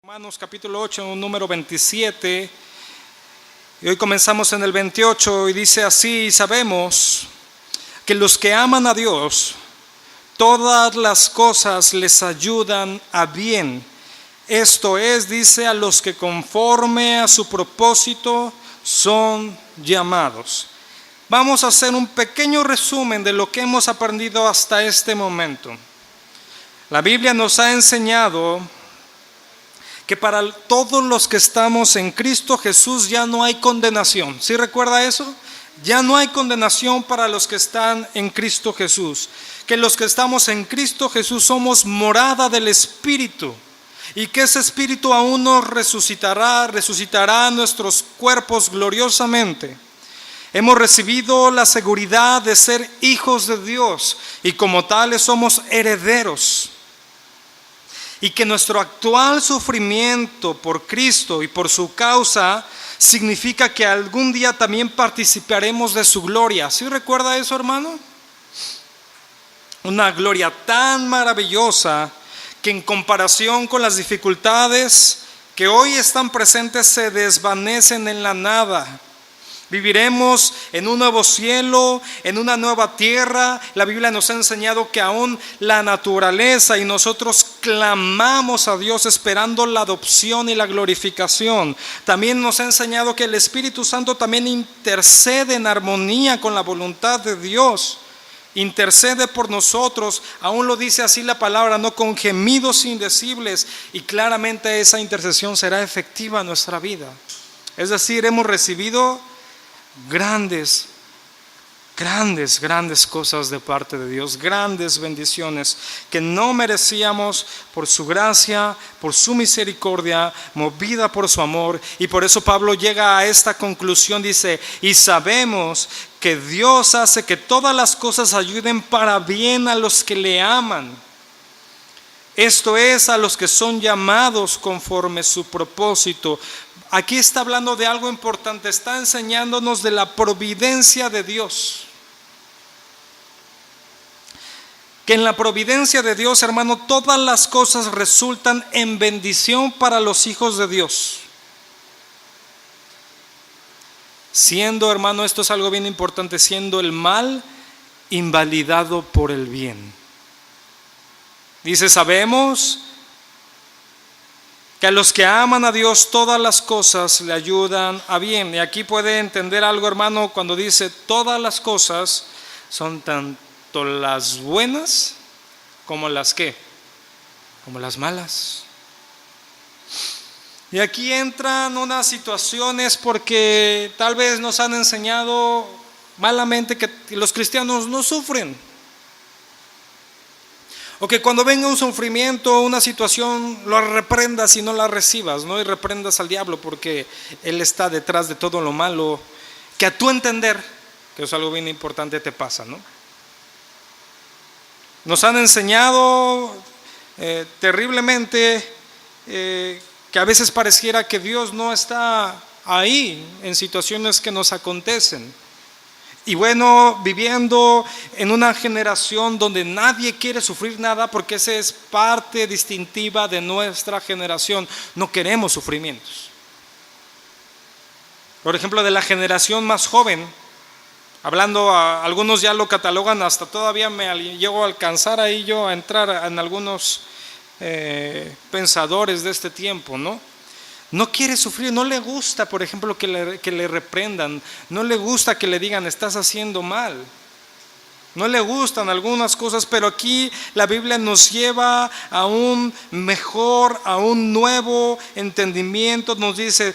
Romanos capítulo 8, número 27, y hoy comenzamos en el 28 y dice así: sabemos que los que aman a Dios, todas las cosas les ayudan a bien. Esto es, dice, a los que conforme a su propósito son llamados. Vamos a hacer un pequeño resumen de lo que hemos aprendido hasta este momento. La Biblia nos ha enseñado que para todos los que estamos en Cristo Jesús ya no hay condenación. ¿Sí recuerda eso? Ya no hay condenación para los que están en Cristo Jesús. Que los que estamos en Cristo Jesús somos morada del Espíritu. Y que ese Espíritu aún nos resucitará nuestros cuerpos gloriosamente. Hemos recibido la seguridad de ser hijos de Dios y como tales somos herederos. Y que nuestro actual sufrimiento por Cristo y por su causa significa que algún día también participaremos de su gloria. ¿Sí recuerda eso, hermano? Una gloria tan maravillosa que en comparación con las dificultades que hoy están presentes se desvanecen en la nada. Viviremos en un nuevo cielo, en una nueva tierra. La Biblia nos ha enseñado que aún la naturaleza y nosotros clamamos a Dios esperando la adopción y la glorificación. También nos ha enseñado que el Espíritu Santo también intercede en armonía con la voluntad de Dios. Intercede por nosotros, aún lo dice así la palabra, no con gemidos indecibles, y claramente esa intercesión será efectiva en nuestra vida. Es decir, hemos recibido grandes cosas de parte de Dios, grandes bendiciones que no merecíamos por su gracia, por su misericordia, movida por su amor. Y por eso Pablo llega a esta conclusión, dice: y sabemos que Dios hace que todas las cosas ayuden para bien a los que le aman. Esto es, a los que son llamados conforme su propósito. Aquí está hablando de algo importante, está enseñándonos de la providencia de Dios. Que en la providencia de Dios, hermano, todas las cosas resultan en bendición para los hijos de Dios. Siendo, hermano, esto es algo bien importante, siendo el mal invalidado por el bien. Dice: sabemos que a los que aman a Dios todas las cosas le ayudan a bien. Y aquí puede entender algo, hermano, cuando dice todas las cosas, son tanto las buenas como las ¿qué? Como las malas. Y aquí entran unas situaciones porque tal vez nos han enseñado malamente que los cristianos no sufren. O que cuando venga un sufrimiento, una situación, lo reprendas y no la recibas, ¿no? Y reprendas al diablo porque él está detrás de todo lo malo que a tu entender, que es algo bien importante, te pasa, ¿no? Nos han enseñado terriblemente que a veces pareciera que Dios no está ahí en situaciones que nos acontecen. Y bueno, viviendo en una generación donde nadie quiere sufrir nada, porque esa es parte distintiva de nuestra generación. No queremos sufrimientos. Por ejemplo, de la generación más joven, hablando, algunos ya lo catalogan, hasta todavía me llego a alcanzar ahí yo a entrar en algunos pensadores de este tiempo, ¿no? No quiere sufrir, no le gusta, por ejemplo, que le reprendan, no le gusta que le digan estás haciendo mal, no le gustan algunas cosas, pero aquí la Biblia nos lleva a un mejor, a un nuevo entendimiento. Nos dice: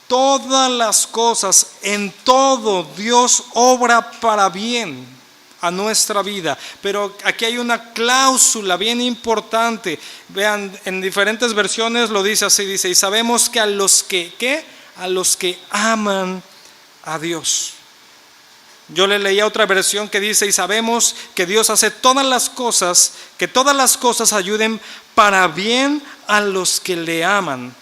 todas las cosas, en todo Dios obra para bien a nuestra vida. Pero aquí hay una cláusula bien importante. Vean, en diferentes versiones lo dice así, dice: y sabemos que a los que, ¿qué? A los que aman a Dios. Yo le leía otra versión que dice: y sabemos que Dios hace todas las cosas, que todas las cosas ayuden para bien a los que le aman.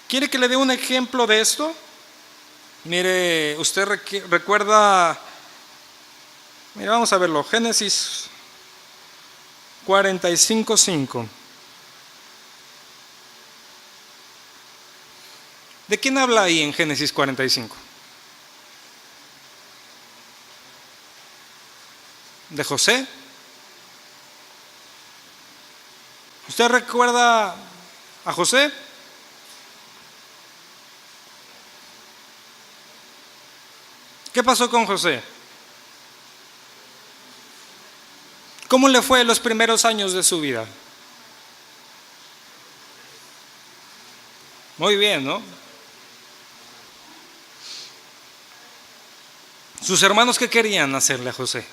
¿Quiere que le dé un ejemplo de esto? Mire, usted recuerda. Mira, vamos a verlo. Génesis 45:5. ¿De quién habla ahí en Génesis 45? ¿De José? ¿Usted recuerda a José? ¿Qué pasó con José? ¿Cómo le fue los primeros años de su vida? Muy bien, ¿no? Sus hermanos, ¿qué querían hacerle a José?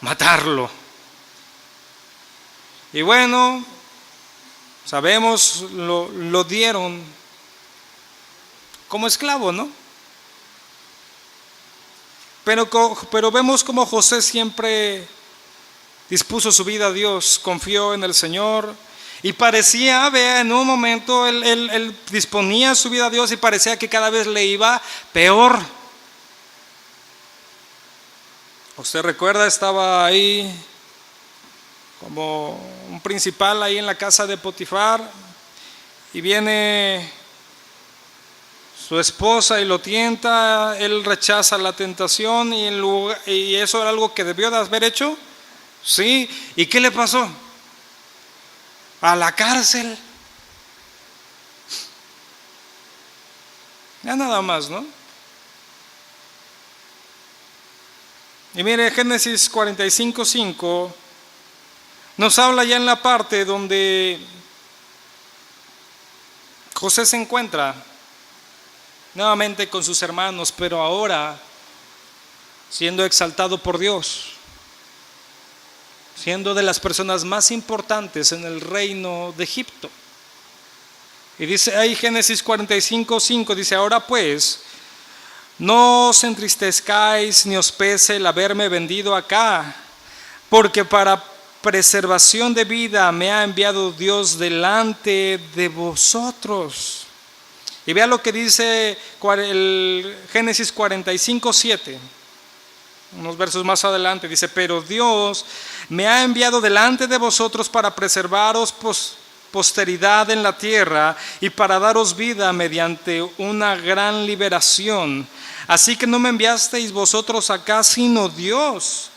Matarlo. Y bueno, sabemos, lo dieron como esclavo, ¿no? Pero vemos como José siempre dispuso su vida a Dios, confió en el Señor y parecía, vea, en un momento él disponía su vida a Dios y parecía que cada vez le iba peor. Usted recuerda, estaba ahí como un principal ahí en la casa de Potifar y viene su esposa y lo tienta, él rechaza la tentación y eso era algo que debió de haber hecho. Sí, ¿y qué le pasó? A la cárcel. Ya nada más, ¿no? Y mire, Génesis 45:5 nos habla ya en la parte donde José se encuentra nuevamente con sus hermanos, pero ahora siendo exaltado por Dios, siendo de las personas más importantes en el reino de Egipto. Y dice ahí Génesis 45:5, dice: ahora pues, no os entristezcáis ni os pese el haberme vendido acá, porque para preservación de vida me ha enviado Dios delante de vosotros. Y vea lo que dice el Génesis 45:7. Unos versos más adelante dice: pero Dios me ha enviado delante de vosotros para preservaros posteridad en la tierra y para daros vida mediante una gran liberación. Así que no me enviasteis vosotros acá, sino Dios,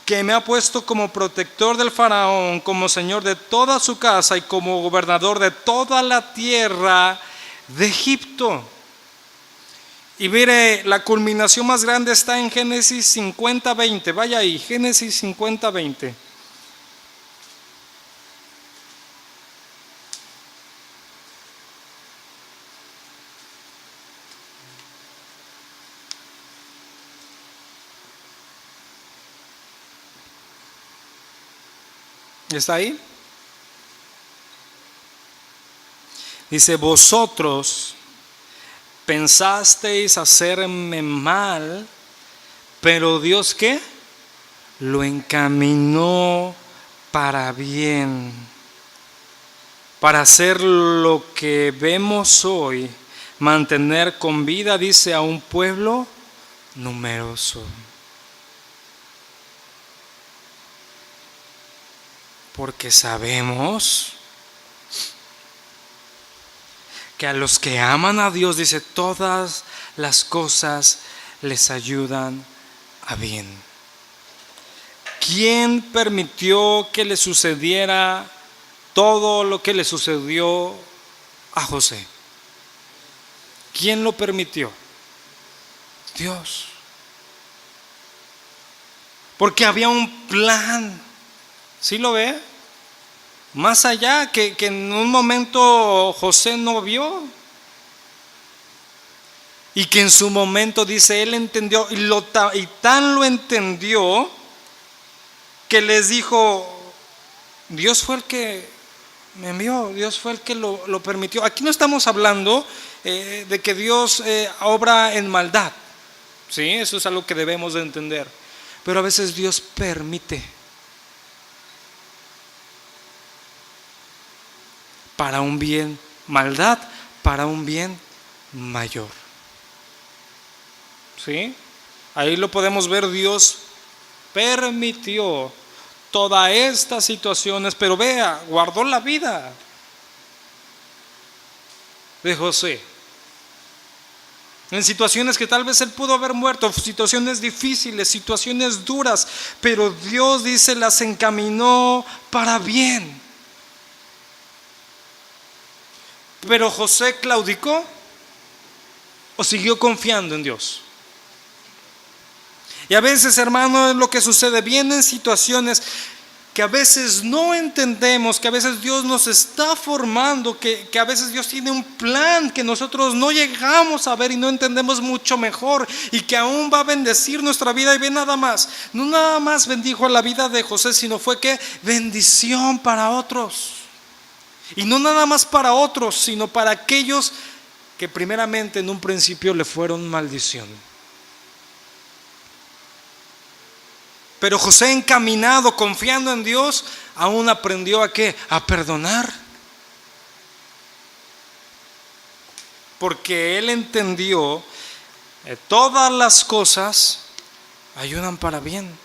que me ha puesto como protector del faraón, como señor de toda su casa y como gobernador de toda la tierra de Egipto. Y mire, la culminación más grande está en Génesis 50:20. Vaya ahí, Génesis 50:20. ¿Está ahí? Dice: vosotros pensasteis hacerme mal, pero Dios, ¿qué? Lo encaminó para bien, para hacer lo que vemos hoy, mantener con vida, dice, a un pueblo numeroso. Porque sabemos que a los que aman a Dios, dice, todas las cosas les ayudan a bien. ¿Quién permitió que le sucediera todo lo que le sucedió a José? ¿Quién lo permitió? Dios. Porque había un plan. ¿Sí lo ve? Más allá que en un momento José no vio. Y que en su momento, dice, él entendió y tan lo entendió que les dijo: Dios fue el que me envió, Dios fue el que lo permitió. Aquí no estamos hablando de que Dios obra en maldad. Sí, eso es algo que debemos de entender. Pero a veces Dios permite para un bien, maldad para un bien mayor. ¿Sí? Ahí lo podemos ver. Dios permitió todas estas situaciones, pero vea, guardó la vida de José. en situaciones que tal vez él pudo haber muerto, situaciones difíciles, situaciones duras, pero Dios dice las encaminó para bien. Pero José claudicó o siguió confiando en Dios. Y a veces, hermano, es lo que sucede. Vienen situaciones que a veces no entendemos, que a veces Dios nos está formando, que a veces Dios tiene un plan que nosotros no llegamos a ver y no entendemos mucho mejor, y que aún va a bendecir nuestra vida. Y ve nada más, no nada más bendijo a la vida de José, sino fue que bendición para otros. Y no nada más para otros, sino para aquellos que primeramente en un principio le fueron maldición. Pero José, encaminado, confiando en Dios, aún aprendió ¿a qué? A perdonar. Porque él entendió que todas las cosas ayudan para bien.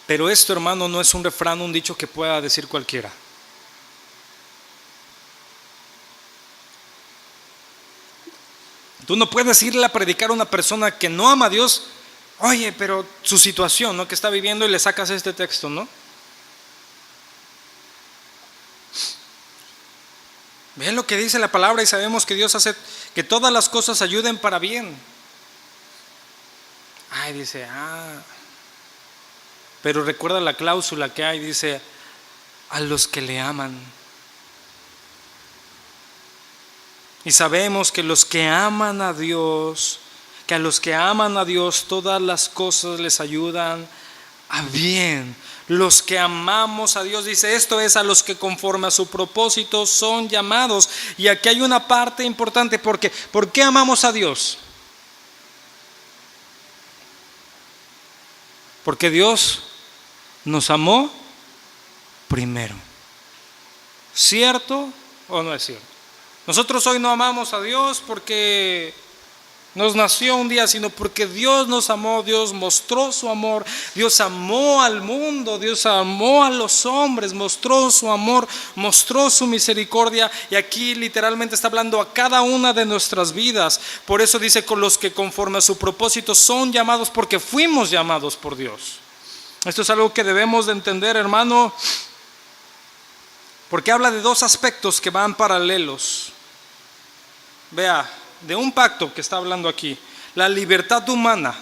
Pero esto, hermano, no es un refrán, un dicho que pueda decir cualquiera. Tú no puedes irle a predicar a una persona que no ama a Dios, oye, pero su situación, ¿no?, que está viviendo, y le sacas este texto, ¿no? Ven lo que dice la palabra y sabemos que Dios hace que todas las cosas ayuden para bien. Ay, dice, pero recuerda la cláusula que hay, dice, a los que le aman. Y sabemos que los que aman a Dios, que a los que aman a Dios todas las cosas les ayudan a bien. Los que amamos a Dios, dice, esto es a los que conforme a su propósito son llamados. Y aquí hay una parte importante, porque ¿por qué amamos a Dios? Porque Dios nos amó primero. ¿Cierto o no es cierto? Nosotros hoy no amamos a Dios porque nos nació un día, sino porque Dios nos amó, Dios mostró su amor, Dios amó al mundo, Dios amó a los hombres, mostró su amor, mostró su misericordia, y aquí literalmente está hablando a cada una de nuestras vidas. Por eso dice, con los que conforme a su propósito son llamados, porque fuimos llamados por Dios. Esto es algo que debemos de entender, hermano, porque habla de dos aspectos que van paralelos. Vea, de un pacto que está hablando aquí, la libertad humana,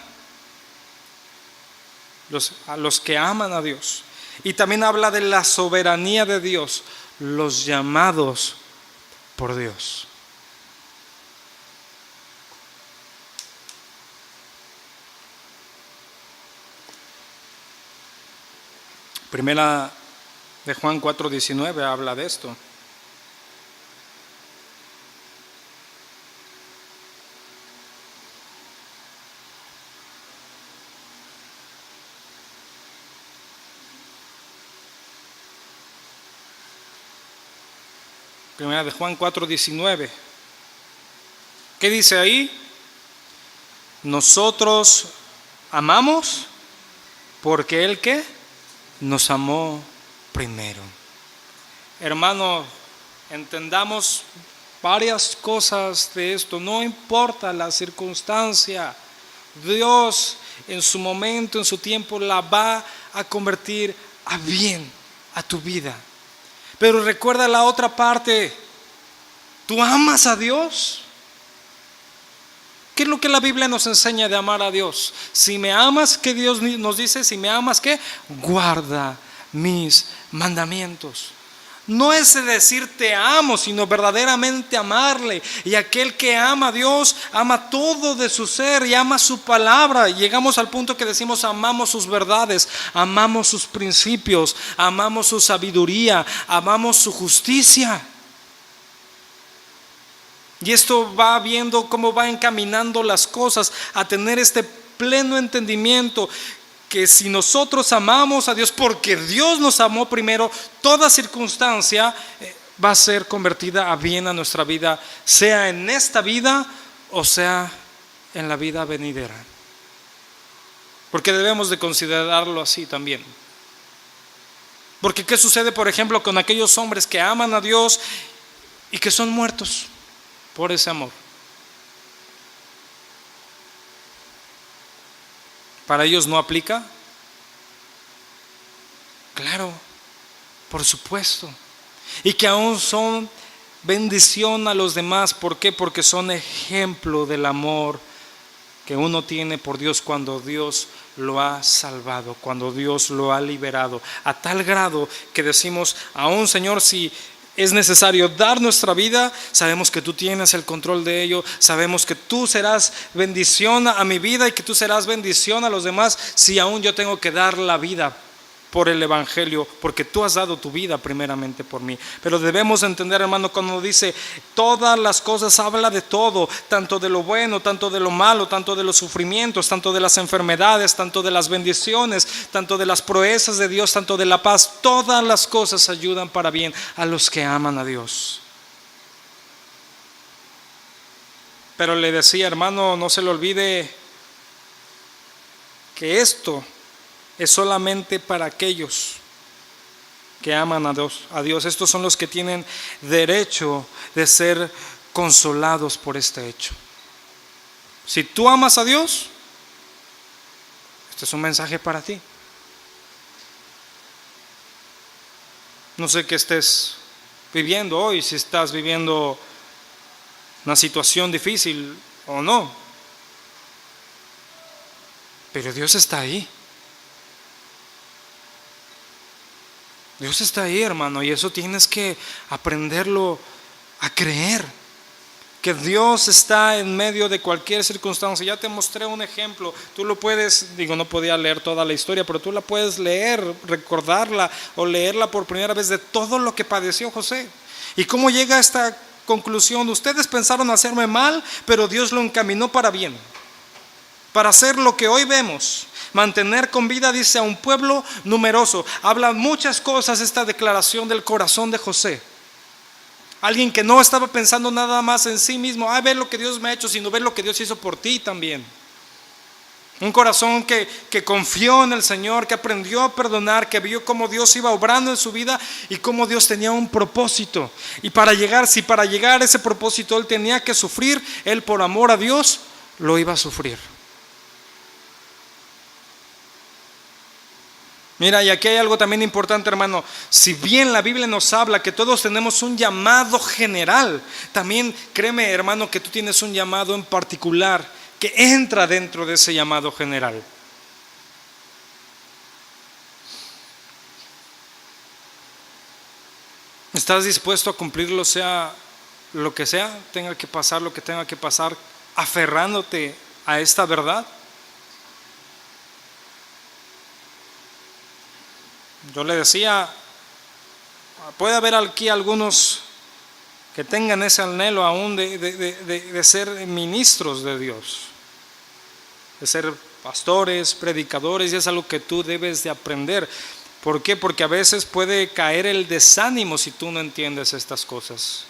a los que aman a Dios, y también habla de la soberanía de Dios, los llamados por Dios. Primera de Juan 4:19 habla de esto. Primera de Juan 4:19. ¿Qué dice ahí? Nosotros amamos porque Él, ¿qué?, nos amó primero. Hermano, entendamos varias cosas de esto. No importa la circunstancia, Dios en su momento, en su tiempo, la va a convertir a bien a tu vida. Pero recuerda la otra parte. ¿Tú amas a Dios? ¿Qué es lo que la Biblia nos enseña de amar a Dios? Si me amas, ¿qué Dios nos dice? Si me amas, ¿qué? Guarda mis mandamientos. No es decir te amo, sino verdaderamente amarle. Y aquel que ama a Dios, ama todo de su ser y ama su palabra. Y llegamos al punto que decimos, amamos sus verdades, amamos sus principios, amamos su sabiduría, amamos su justicia. Y esto va viendo cómo va encaminando las cosas a tener este pleno entendimiento, que si nosotros amamos a Dios porque Dios nos amó primero, toda circunstancia va a ser convertida a bien a nuestra vida, sea en esta vida o sea en la vida venidera. Porque debemos de considerarlo así también. Porque ¿qué sucede, por ejemplo, con aquellos hombres que aman a Dios y que son muertos? por ese amor. ¿Para ellos no aplica? Claro, por supuesto. Y que aún son bendición a los demás. ¿Por qué? Porque son ejemplo del amor que uno tiene por Dios cuando Dios lo ha salvado, cuando Dios lo ha liberado, a tal grado que decimos, aún Señor, si es necesario dar nuestra vida, sabemos que tú tienes el control de ello, sabemos que tú serás bendición a mi vida y que tú serás bendición a los demás, si aún yo tengo que dar la vida por el evangelio, porque tú has dado tu vida primeramente por mí. Pero debemos entender, hermano, cuando dice todas las cosas, habla de todo, tanto de lo bueno, tanto de lo malo, tanto de los sufrimientos, tanto de las enfermedades, tanto de las bendiciones, tanto de las proezas de Dios, tanto de la paz. Todas las cosas ayudan para bien a los que aman a Dios. Pero le decía, hermano, no se le olvide que esto es solamente para aquellos que aman a Dios. Estos son los que tienen derecho de ser consolados por este hecho. Si tú amas a Dios, este es un mensaje para ti. No sé qué estés viviendo hoy, si estás viviendo una situación difícil o no, pero Dios está ahí. Dios está ahí, hermano, y eso tienes que aprenderlo a creer, que Dios está en medio de cualquier circunstancia. Ya te mostré un ejemplo, tú lo puedes, no podía leer toda la historia, pero tú la puedes leer, recordarla o leerla por primera vez de todo lo que padeció José. ¿Y cómo llega a esta conclusión? Ustedes pensaron hacerme mal, pero Dios lo encaminó para bien, para hacer lo que hoy vemos. Mantener con vida, dice, a un pueblo numeroso. Habla muchas cosas esta declaración del corazón de José. Alguien que no estaba pensando nada más en sí mismo, ver lo que Dios me ha hecho, sino ver lo que Dios hizo por ti también. Un corazón que confió en el Señor, que aprendió a perdonar, que vio cómo Dios iba obrando en su vida y cómo Dios tenía un propósito. Y para llegar a ese propósito él tenía que sufrir, él por amor a Dios lo iba a sufrir. Mira, y aquí hay algo también importante, hermano. Si bien la Biblia nos habla que todos tenemos un llamado general, también créeme, hermano, que tú tienes un llamado en particular que entra dentro de ese llamado general. ¿Estás dispuesto a cumplirlo, sea lo que sea, tenga que pasar lo que tenga que pasar, aferrándote a esta verdad? Yo le decía, puede haber aquí algunos que tengan ese anhelo aún de ser ministros de Dios, de ser pastores, predicadores, y es algo que tú debes de aprender. ¿Por qué? Porque a veces puede caer el desánimo si tú no entiendes estas cosas.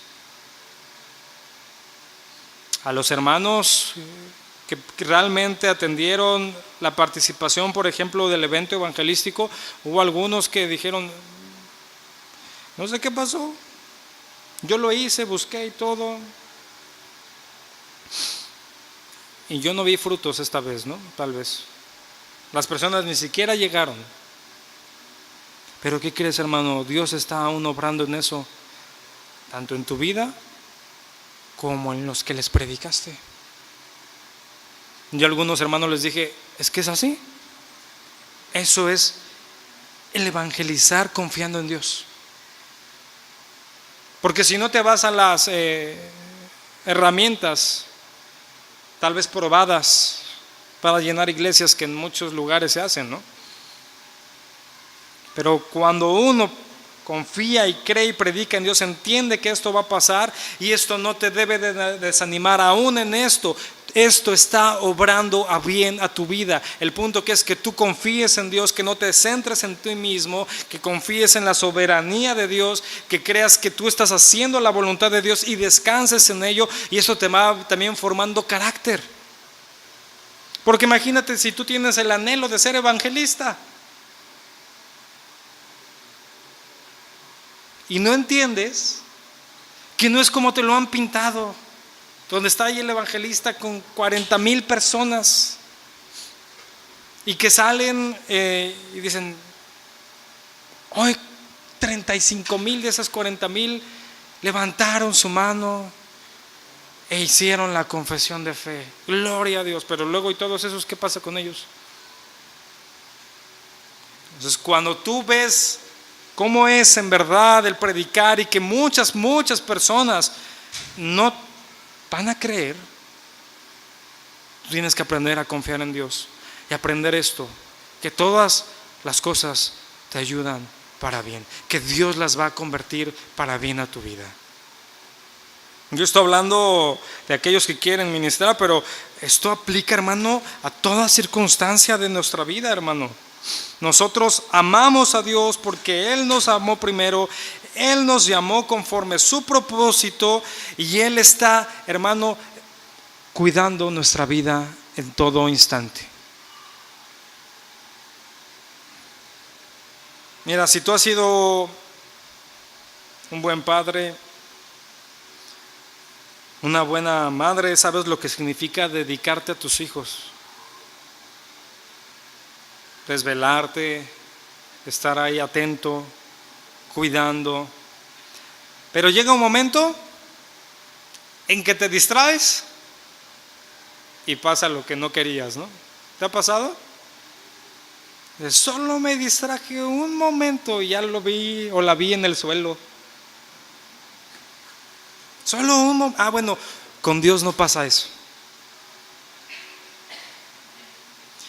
A los hermanos que realmente atendieron la participación, por ejemplo, del evento evangelístico, hubo algunos que dijeron, no sé qué pasó, yo lo hice, busqué y todo, y yo no vi frutos esta vez, ¿no? Tal vez las personas ni siquiera llegaron. Pero ¿qué crees, hermano? Dios está aún obrando en eso, tanto en tu vida como en los que les predicaste. Yo a algunos hermanos les dije, es que es así. Eso es el evangelizar confiando en Dios. Porque si no te vas a las herramientas, tal vez probadas, para llenar iglesias que en muchos lugares se hacen, ¿no? Pero cuando uno confía y cree y predica en Dios, entiende que esto va a pasar y esto no te debe de desanimar aún en esto. Esto está obrando a bien a tu vida. El punto que es que tú confíes en Dios, que no te centres en ti mismo, que confíes en la soberanía de Dios, que creas que tú estás haciendo la voluntad de Dios y descanses en ello, y eso te va también formando carácter. Porque imagínate si tú tienes el anhelo de ser evangelista y no entiendes que no es como te lo han pintado, donde está ahí el evangelista con 40,000 personas y que salen y dicen, hoy 35,000 de esas 40,000 levantaron su mano e hicieron la confesión de fe. Gloria a Dios. Pero luego, ¿y todos esos qué pasa con ellos? Entonces, cuando tú ves cómo es en verdad el predicar y que muchas personas no van a creer, tú tienes que aprender a confiar en Dios y aprender esto, que todas las cosas te ayudan para bien, que Dios las va a convertir para bien a tu vida. Yo estoy hablando de aquellos que quieren ministrar, pero esto aplica, hermano, a toda circunstancia de nuestra vida, hermano. Nosotros amamos a Dios porque Él nos amó primero, Él nos llamó conforme su propósito y Él está, hermano, cuidando nuestra vida en todo instante. Mira, si tú has sido un buen padre, una buena madre, sabes lo que significa dedicarte a tus hijos. Desvelarte, estar ahí atento, cuidando. Pero llega un momento en que te distraes y pasa lo que no querías, ¿no? ¿Te ha pasado? Solo me distraje un momento y ya lo vi o la vi en el suelo. Solo un momento. Bueno, con Dios no pasa eso.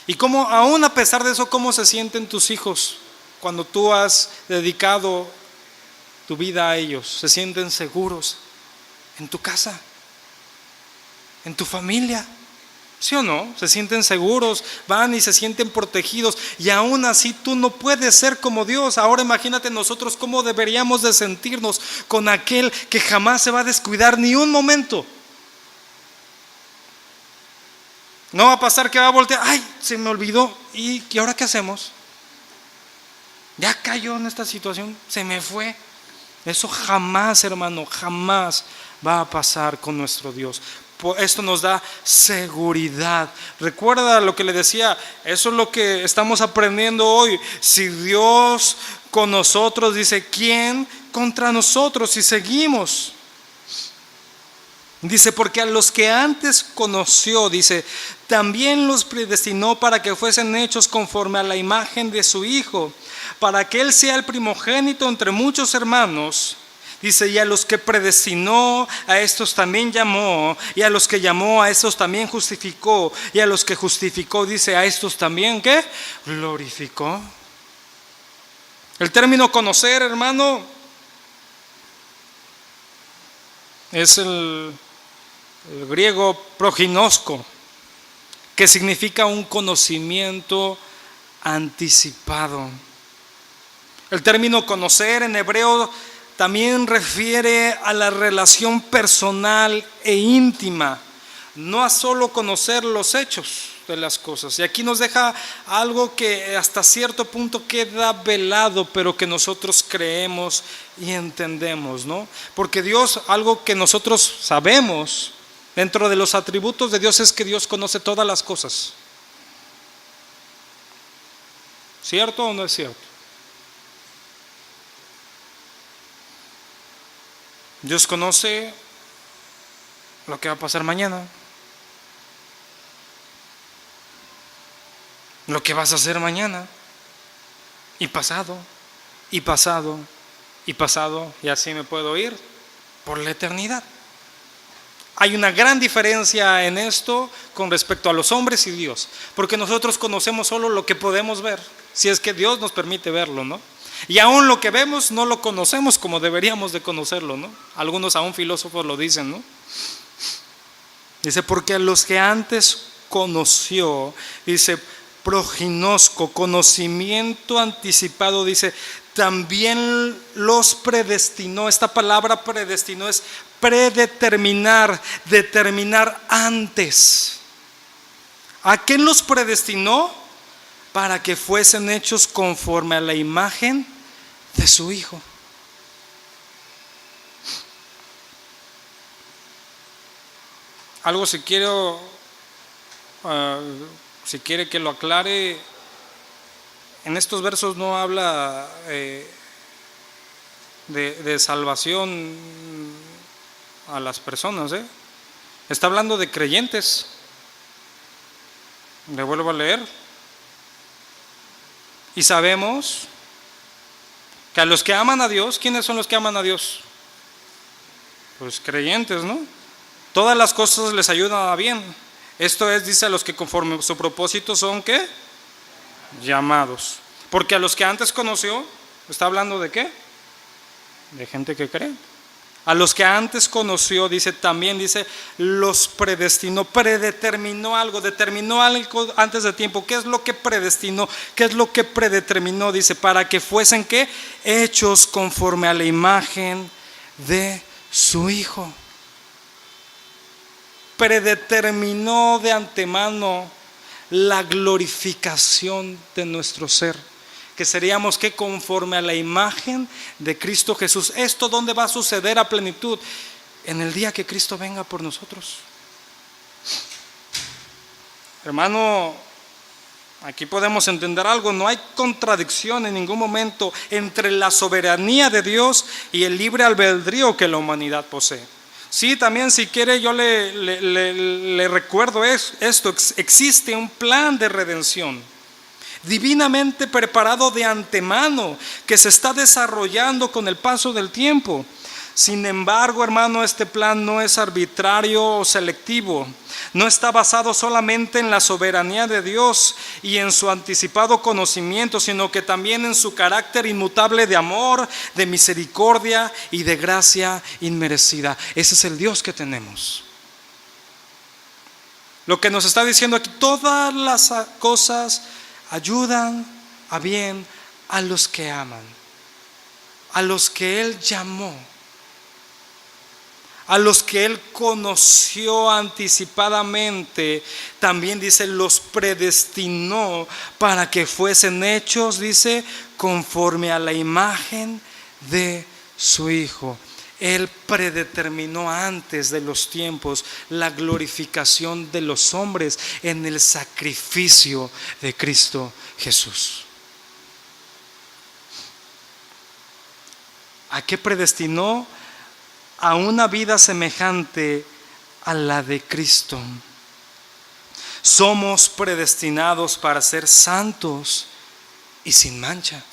Y cómo, aún a pesar de eso, ¿cómo se sienten tus hijos cuando tú has dedicado tu vida a ellos? ¿Se sienten seguros en tu casa, en tu familia? ¿Sí o no? Se sienten seguros, van y se sienten protegidos, y aún así tú no puedes ser como Dios. Ahora imagínate nosotros cómo deberíamos de sentirnos con aquel que jamás se va a descuidar ni un momento. No va a pasar que va a voltear, ay, se me olvidó, ¿y ahora qué hacemos? Ya cayó en esta situación, se me fue. Eso jamás, hermano, jamás va a pasar con nuestro Dios. Esto nos da seguridad. Recuerda lo que le decía, eso es lo que estamos aprendiendo hoy. Si Dios con nosotros, dice, ¿quién contra nosotros si seguimos? Dice, porque a los que antes conoció, dice, también los predestinó para que fuesen hechos conforme a la imagen de su Hijo, para que Él sea el primogénito entre muchos hermanos. Dice, y a los que predestinó, a estos también llamó, y a los que llamó, a estos también justificó, y a los que justificó, dice, a estos también, ¿qué? Glorificó. El término conocer, hermano, es el griego proginosko, que significa un conocimiento anticipado. El término conocer en hebreo también refiere a la relación personal e íntima, no a solo conocer los hechos de las cosas. Y aquí nos deja algo que hasta cierto punto queda velado, pero que nosotros creemos y entendemos, ¿no? Porque Dios, algo que nosotros sabemos dentro de los atributos de Dios es que Dios conoce todas las cosas. ¿Cierto o no es cierto? Dios conoce lo que va a pasar mañana, lo que vas a hacer mañana, y pasado, y pasado, y pasado, y así me puedo ir por la eternidad. Hay una gran diferencia en esto con respecto a los hombres y Dios, porque nosotros conocemos solo lo que podemos ver, si es que Dios nos permite verlo, ¿no? Y aún lo que vemos no lo conocemos como deberíamos de conocerlo, ¿no? Algunos aún filósofos lo dicen, ¿no? Dice, porque a los que antes conoció, dice, proginosko, conocimiento anticipado, dice, también los predestinó. Esta palabra predestinó es predeterminar, determinar antes. ¿A quién los predestinó? Para que fuesen hechos conforme a la imagen de su Hijo. algo si quiere que lo aclare, en estos versos no habla de salvación a las personas, está hablando de creyentes. Le vuelvo a leer. Y sabemos que a los que aman a Dios, ¿quiénes son los que aman a Dios? Pues creyentes, ¿no? Todas las cosas les ayudan a bien. Esto es, dice, a los que conforme su propósito son, ¿qué? Llamados. Porque a los que antes conoció, ¿está hablando de qué? De gente que cree. A los que antes conoció, dice, también dice, los predestinó, predeterminó algo, determinó algo antes de tiempo. ¿Qué es lo que predestinó? ¿Qué es lo que predeterminó? Dice, para que fuesen, ¿qué? Hechos conforme a la imagen de su Hijo. Predeterminó de antemano la glorificación de nuestro ser, que seríamos que conforme a la imagen de Cristo Jesús. ¿Esto dónde va a suceder a plenitud? En el día que Cristo venga por nosotros. Hermano, aquí podemos entender algo. No hay contradicción en ningún momento entre la soberanía de Dios y el libre albedrío que la humanidad posee. Sí, también si quiere yo le recuerdo esto. Existe un plan de redención divinamente preparado de antemano, que se está desarrollando con el paso del tiempo. Sin embargo, hermano, este plan no es arbitrario o selectivo. No está basado solamente en la soberanía de Dios y en su anticipado conocimiento, sino que también en su carácter inmutable de amor, de misericordia y de gracia inmerecida. Ese es el Dios que tenemos. Lo que nos está diciendo aquí, todas las cosas ayudan a bien a los que aman, a los que Él llamó, a los que Él conoció anticipadamente. También dice, los predestinó para que fuesen hechos, dice, conforme a la imagen de su Hijo. Él predeterminó antes de los tiempos la glorificación de los hombres en el sacrificio de Cristo Jesús. ¿A qué predestinó? A una vida semejante a la de Cristo. Somos predestinados para ser santos y sin mancha.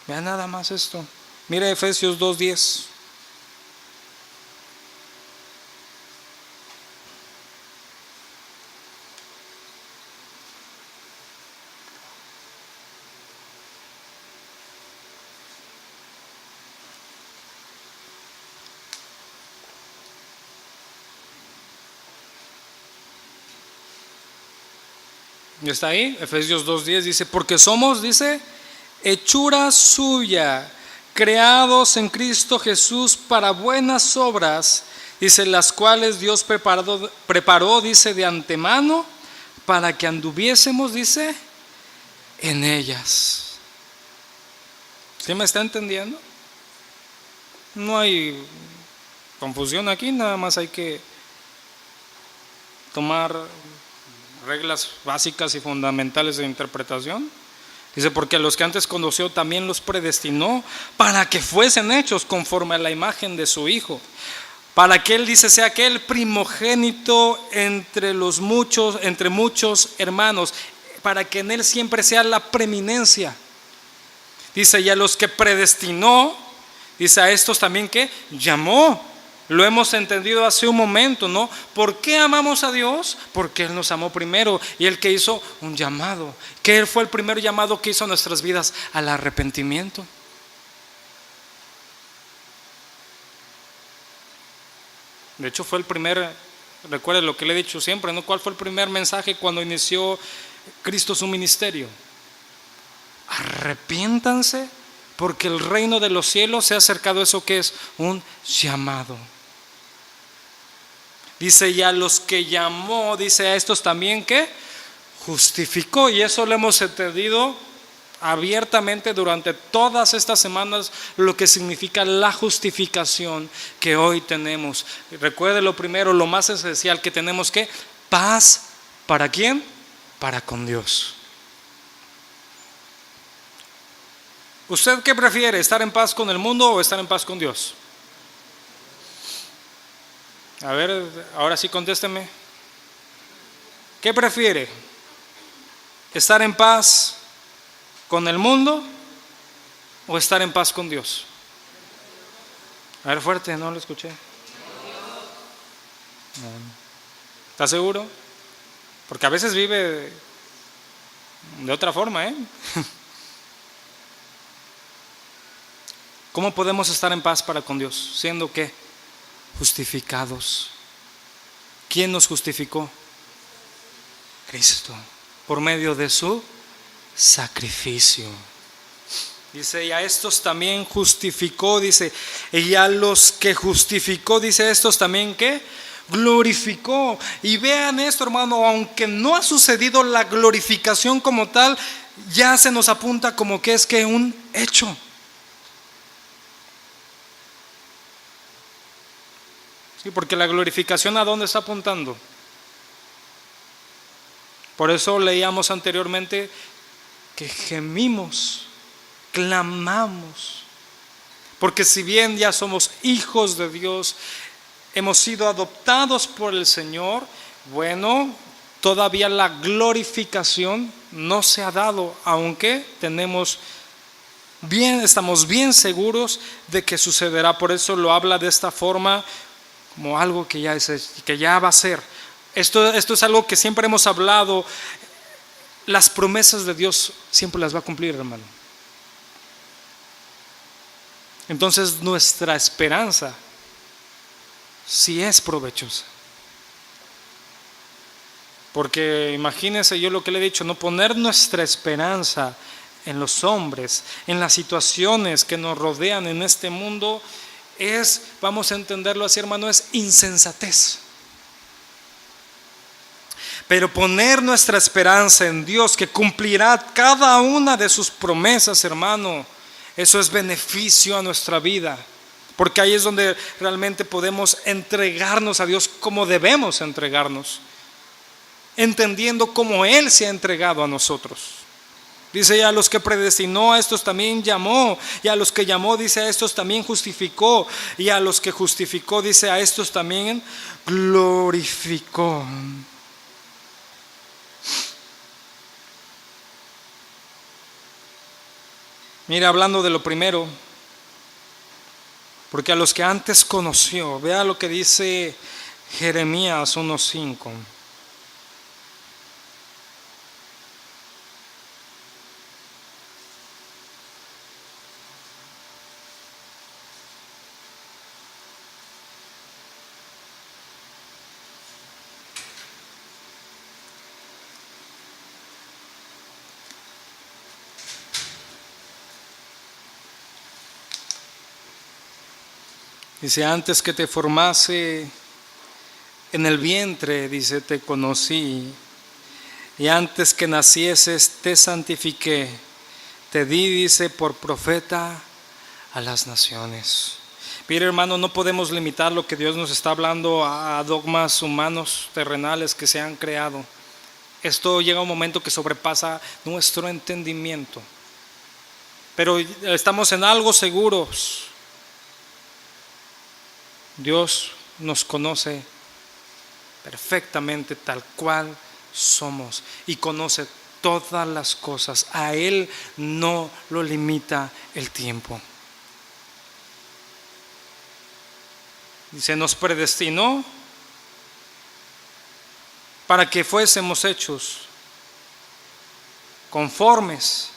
Vean nada más esto. Mira Efesios 2:10. ¿Está ahí? Efesios 2:10 dice, porque somos, dice, hechura suya, creados en Cristo Jesús para buenas obras, dice, las cuales Dios preparó, dice, de antemano, para que anduviésemos, dice, en ellas. ¿Sí me está entendiendo? No hay confusión aquí, nada más hay que tomar reglas básicas y fundamentales de interpretación. Dice, porque a los que antes conoció también los predestinó para que fuesen hechos conforme a la imagen de su Hijo, para que Él, dice, sea aquel primogénito entre muchos hermanos, para que en Él siempre sea la preeminencia. Dice, y a los que predestinó, dice, a estos también que llamó. Lo hemos entendido hace un momento, ¿no? ¿Por qué amamos a Dios? Porque Él nos amó primero y Él que hizo un llamado. Que Él fue el primer llamado que hizo a nuestras vidas, al arrepentimiento. De hecho fue el primer, recuerden lo que le he dicho siempre, ¿no? ¿Cuál fue el primer mensaje cuando inició Cristo su ministerio? Arrepiéntanse porque el reino de los cielos se ha acercado. Eso que es un llamado. Dice, y a los que llamó, dice, a estos también que justificó. Y eso lo hemos entendido abiertamente durante todas estas semanas lo que significa la justificación que hoy tenemos. Recuerde lo primero, lo más esencial que tenemos, que paz. ¿Para quién? Para con Dios. ¿Usted qué prefiere? ¿Estar en paz con el mundo o estar en paz con Dios? A ver, ahora sí contésteme. ¿Qué prefiere? ¿Estar en paz con el mundo o estar en paz con Dios? A ver, fuerte, no lo escuché. ¿Está seguro? Porque a veces vive de otra forma, ¿eh? ¿Cómo podemos estar en paz para con Dios? Siendo que justificados. ¿Quién nos justificó? Cristo, por medio de su sacrificio. Dice, y a estos también justificó, dice, y a los que justificó, dice, estos también, ¿qué? Glorificó. Y vean esto, hermano, aunque no ha sucedido la glorificación como tal, ya se nos apunta como que es que un hecho. Sí, porque la glorificación, ¿a dónde está apuntando? Por eso leíamos anteriormente que gemimos, clamamos, porque si bien ya somos hijos de Dios, hemos sido adoptados por el Señor, bueno, todavía la glorificación no se ha dado, aunque estamos bien seguros de que sucederá. Por eso lo habla de esta forma, como algo que ya va a ser. Esto es algo que siempre hemos hablado. Las promesas de Dios siempre las va a cumplir, hermano. Entonces nuestra esperanza sí es provechosa. Porque imagínense, yo lo que le he dicho, no poner nuestra esperanza en los hombres, en las situaciones que nos rodean en este mundo, vamos a entenderlo así, hermano, es insensatez. Pero poner nuestra esperanza en Dios, que cumplirá cada una de sus promesas, hermano, eso es beneficio a nuestra vida. Porque ahí es donde realmente podemos entregarnos a Dios como debemos entregarnos, entendiendo cómo Él se ha entregado a nosotros. Dice, y a los que predestinó, a estos también llamó, y a los que llamó, dice, a estos también justificó, y a los que justificó, dice, a estos también glorificó. Mira, hablando de lo primero, porque a los que antes conoció, vea lo que dice Jeremías 1:5. Dice, antes que te formase en el vientre, dice, te conocí, y antes que nacieses te santifiqué, te di, dice, por profeta a las naciones. Mire, hermano, no podemos limitar lo que Dios nos está hablando a dogmas humanos, terrenales que se han creado. Esto llega a un momento que sobrepasa nuestro entendimiento. Pero estamos en algo seguros. Dios nos conoce perfectamente tal cual somos y conoce todas las cosas. A Él no lo limita el tiempo. Dice, nos predestinó para que fuésemos hechos conformes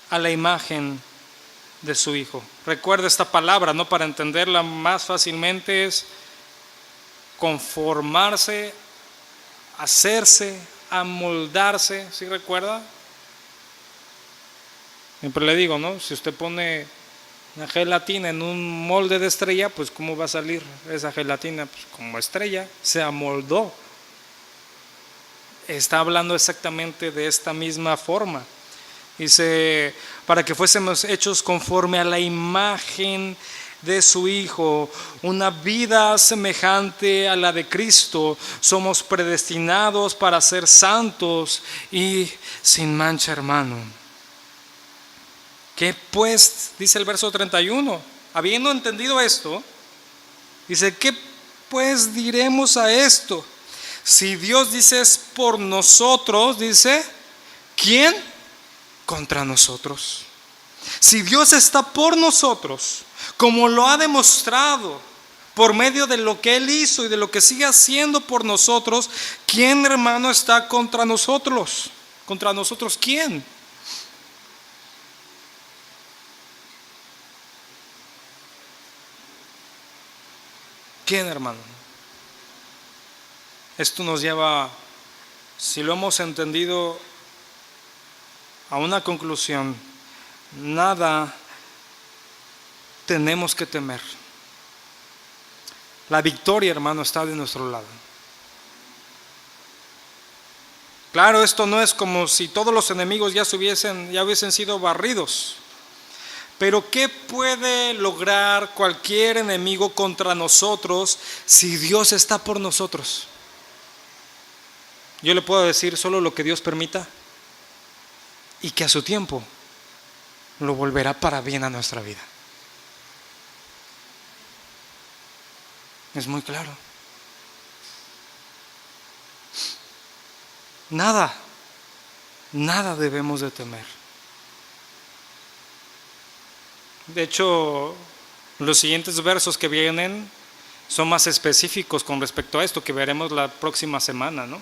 a la imagen de su Hijo. Recuerda esta palabra, ¿no? Para entenderla más fácilmente, es conformarse, hacerse, amoldarse. ¿Sí recuerda? Siempre le digo, ¿no? Si usted pone una gelatina en un molde de estrella, pues ¿cómo va a salir esa gelatina? Pues como estrella, se amoldó. Está hablando exactamente de esta misma forma. Dice, para que fuésemos hechos conforme a la imagen de su Hijo, una vida semejante a la de Cristo. Somos predestinados para ser santos y sin mancha, hermano. ¿Qué pues? Dice el verso 31. Habiendo entendido esto, dice, ¿qué pues diremos a esto? Si Dios dice es por nosotros, dice, ¿quién contra nosotros? Si Dios está por nosotros, como lo ha demostrado por medio de lo que Él hizo y de lo que sigue haciendo por nosotros, ¿quién, hermano, está contra nosotros? ¿Contra nosotros quién? ¿Quién, hermano? Esto nos lleva, si lo hemos entendido, a una conclusión. Nada tenemos que temer. La victoria, hermano, está de nuestro lado. Claro, esto no es como si todos los enemigos ya hubiesen sido barridos. Pero ¿qué puede lograr cualquier enemigo contra nosotros si Dios está por nosotros? Yo le puedo decir solo lo que Dios permita y que a su tiempo lo volverá para bien a nuestra vida. Es muy claro. Nada debemos de temer. De hecho, los siguientes versos que vienen son más específicos con respecto a esto, que veremos la próxima semana, ¿no?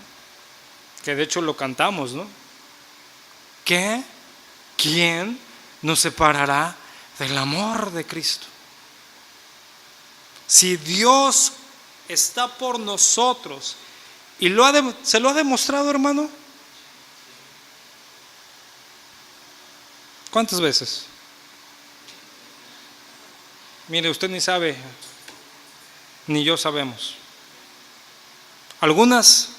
Que de hecho lo cantamos, ¿no? ¿Quién nos separará del amor de Cristo? Si Dios está por nosotros y se lo ha demostrado, hermano, ¿cuántas veces? Mire, usted ni sabe, ni yo sabemos. Algunas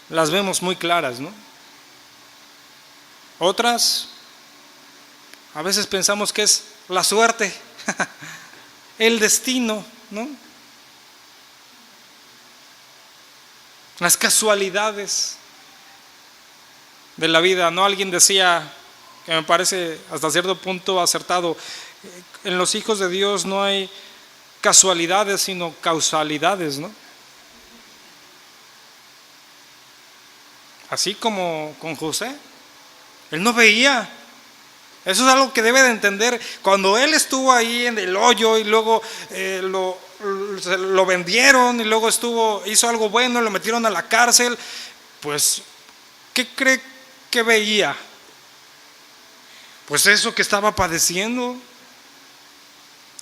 las vemos muy claras, ¿no? Otras, a veces pensamos que es la suerte, el destino, ¿no? Las casualidades de la vida, ¿no? Alguien decía, que me parece hasta cierto punto acertado, en los hijos de Dios no hay casualidades, sino causalidades, ¿no? Así como con José, él no veía. Eso es algo que debe de entender. Cuando él estuvo ahí en el hoyo y luego lo vendieron y luego hizo algo bueno, lo metieron a la cárcel, pues, ¿qué cree que veía? Pues eso que estaba padeciendo.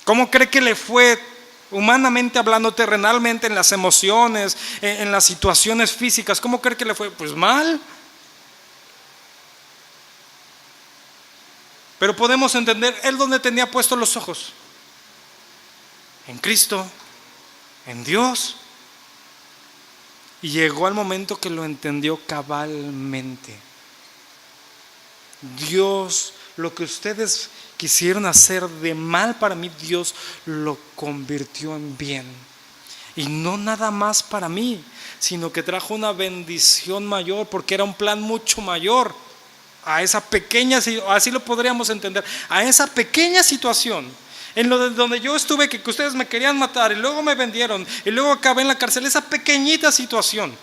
¿Cómo cree que le fue humanamente hablando, terrenalmente, en las emociones, en las situaciones físicas? ¿Cómo cree que le fue? Pues mal. Pero podemos entender, él donde tenía puestos los ojos, en Cristo, en Dios. Y llegó el momento que lo entendió cabalmente. Dios, lo que ustedes quisieron hacer de mal para mí, Dios lo convirtió en bien. Y no nada más para mí, sino que trajo una bendición mayor, porque era un plan mucho mayor a esa pequeña, así lo podríamos entender, a esa pequeña situación en donde yo estuve, que ustedes me querían matar y luego me vendieron y luego acabé en la cárcel. Esa pequeñita situación,